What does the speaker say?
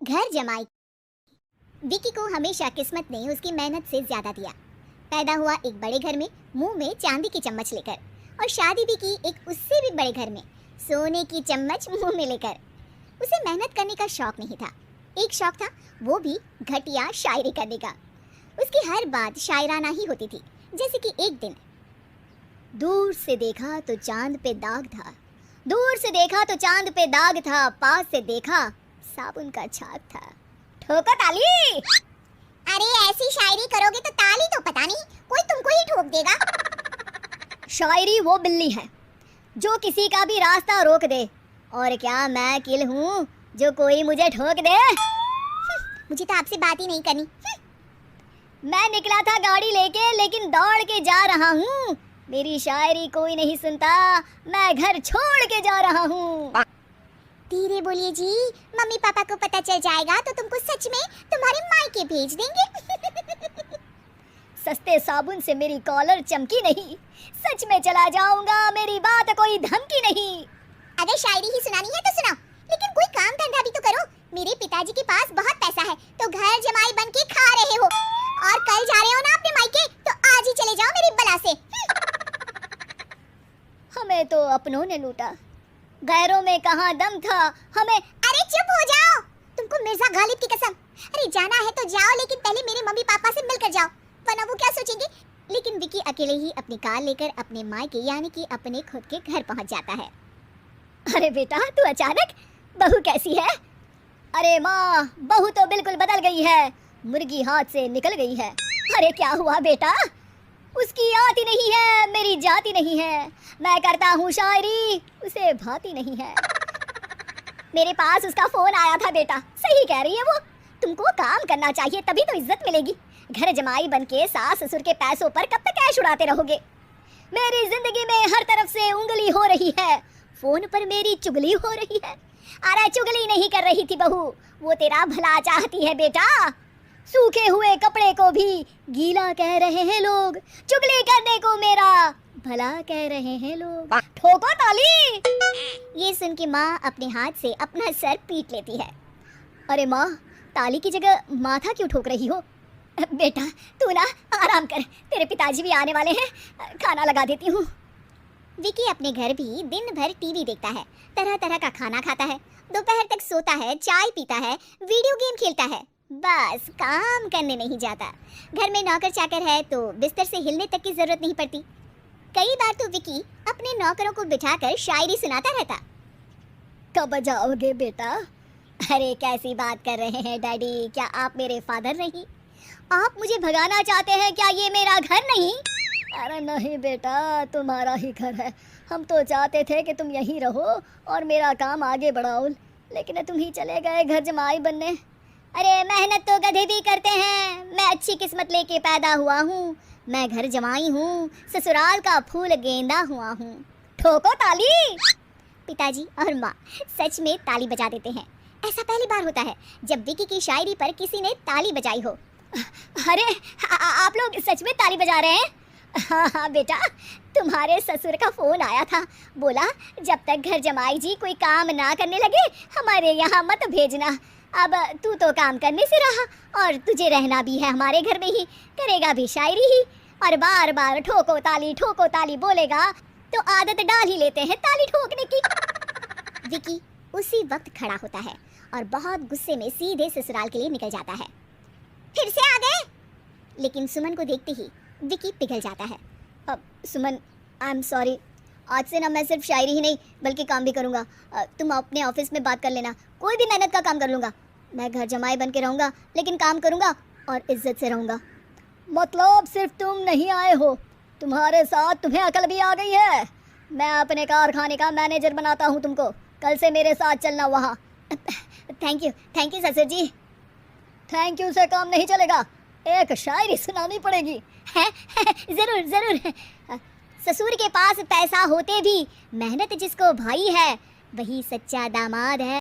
घर जमाई। विकी को हमेशा किस्मत ने उसकी मेहनत से ज्यादा दिया। पैदा हुआ एक बड़े घर में, मुंह में चांदी की चम्मच लेकर, और शादी भी की एक उससे भी बड़े घर में, सोने की चम्मच मुंह में लेकर। उसे मेहनत करने का शौक नहीं था, एक शौक था, वो भी घटिया शायरी करने का। उसकी हर बात शायराना ही होती थी। जैसे कि एक दिन, दूर से देखा तो चांद पे दाग था, दूर से देखा तो चांद पे दाग था, पास से देखा साबुन का छाग था। ठोको ताली। अरे ऐसी शायरी करोगे तो ताली तो पता नहीं, कोई तुमको ही ठोक देगा। शायरी वो बिल्ली है जो किसी का भी रास्ता रोक दे, और क्या मैं किल हूँ जो कोई मुझे ठोक दे। मुझे तो आपसे बात ही नहीं करनी। मैं निकला था गाड़ी लेके, लेकिन दौड़ के जा रहा हूँ। मेरी शायरी कोई नहीं सुनता, मैं घर छोड़ के जा रहा हूँ। धीरे बोलिए जी, मम्मी पापा को पता चल जाएगा तो तुमको सच में तुम्हारे मायके भेज देंगे। सस्ते साबुन से मेरी कॉलर चमकी नहीं, सच में चला जाऊंगा, मेरी बात कोई धमकी नहीं। अगर शायरी ही सुनानी है तो सुनाओ, लेकिन कोई काम धंधा भी तो करो। मेरे पिताजी के पास बहुत पैसा है, तो घर जमाई बन के खा रहे हो, और कल जा रहे हो ना अपने मायके, तो आज ही चले जाओ मेरी बला से। हमें तो अपनों ने लूटा, गैरों में कहाँ दम था हमें। अरे चुप हो जाओ, तुमको मिर्जा गालिब की कसम। अरे जाना है तो जाओ, लेकिन पहले मेरे मम्मी पापा से मिलकर जाओ, वरना वो क्या सोचेंगे। लेकिन विकी अकेले ही अपनी कार लेकर अपने मायके यानी कि अपने खुद के घर पहुंच जाता है। अरे बेटा, तू अचानक, बहू कैसी है? अरे माँ, बहू तो बिल्कुल बदल गई है, मुर्गी हाथ से निकल गई है। अरे क्या हुआ बेटा? उसकी आती नहीं है, मेरी जाती नहीं है, मैं करता हूँ शायरी, उसे भाती नहीं है। मेरे पास उसका फोन आया था बेटा, सही कह रही है वो, तुमको काम करना चाहिए तभी तो इज्जत मिलेगी। घर जमाई बनके सास ससुर के पैसों पर कब तक ऐश उड़ाते रहोगे? मेरी जिंदगी में हर तरफ से उंगली हो रही है, फोन पर मेरी चुगली हो रही है। अरे चुगली नहीं कर रही थी बहू, वो तेरा भला चाहती है बेटा। सूखे हुए कपड़े को भी गीला कह रहे हैं लोग, चुगली करने को मेरा भला कह रहे हैं लोग। ठोको ताली। ये सुन के माँ अपने हाथ से अपना सर पीट लेती है। अरे माँ, ताली की जगह माथा क्यों ठोक रही हो? बेटा तू ना आराम कर, तेरे पिताजी भी आने वाले हैं, खाना लगा देती हूँ। विकी अपने घर भी दिन भर टीवी देखता है, तरह तरह का खाना खाता है, दोपहर तक सोता है, चाय पीता है, वीडियो गेम खेलता है, बस काम करने नहीं जाता। घर में नौकर चाकर है तो बिस्तर से हिलने तक की जरूरत नहीं पड़ती। कई बार तो विकी अपने नौकरों को बिठाकर शायरी सुनाता रहता। कब जाओगे बेटा? अरे कैसी बात कर रहे हैं डैडी, क्या आप मेरे फादर नहीं? आप मुझे भगाना चाहते हैं क्या? ये मेरा घर नहीं। अरे नहीं बेटा, तुम्हारा ही घर है, हम तो चाहते थे कि तुम यहीं रहो और मेरा काम आगे बढ़ाओ, लेकिन तुम ही चले गए घर जमाई बनने। अरे मेहनत तो गधे भी करते हैं, मैं अच्छी किस्मत लेके पैदा हुआ हूँ, मैं घर जमाई हूँ, ससुराल का फूल गेंदा हुआ हूँ। ठोको ताली। पिताजी और माँ सच में ताली बजा देते हैं। ऐसा पहली बार होता है जब विकी की शायरी पर किसी ने ताली बजाई हो। अरे आप लोग सच में ताली बजा रहे हैं? हाँ हाँ बेटा, तुम्हारे ससुर का फोन आया था, बोला जब तक घर जमाई जी कोई काम ना करने लगे हमारे यहाँ मत भेजना। अब तू तो काम करने से रहा, और तुझे रहना भी है हमारे घर में ही, करेगा भी शायरी ही, और बार बार ठोको ताली बोलेगा तो आदत डाल ही लेते हैं ताली ठोकने की। विकी उसी वक्त खड़ा होता है और बहुत गुस्से में सीधे ससुराल के लिए निकल जाता है। फिर से आ गए? लेकिन सुमन को देखते ही विकी पिघल जाता है। अब सुमन, आई एम सॉरी, आज से ना मैं सिर्फ शायरी ही नहीं बल्कि काम भी करूँगा। तुम अपने ऑफिस में बात कर लेना, कोई भी मेहनत का काम कर लूँगा। मैं घर जमाई बन के रहूँगा, लेकिन काम करूँगा और इज्जत से रहूँगा। मतलब सिर्फ तुम नहीं आए हो, तुम्हारे साथ तुम्हें अकल भी आ गई है। मैं अपने कारखाने का मैनेजर बनाता हूँ तुमको, कल से मेरे साथ चलना वहाँ। थैंक यू ससुर जी। थैंक यू से काम नहीं चलेगा, एक शायरी सुनानी पड़ेगी। है जरूर। ससुर के पास पैसा होते भी मेहनत जिसको भाई है, वही सच्चा दामाद है।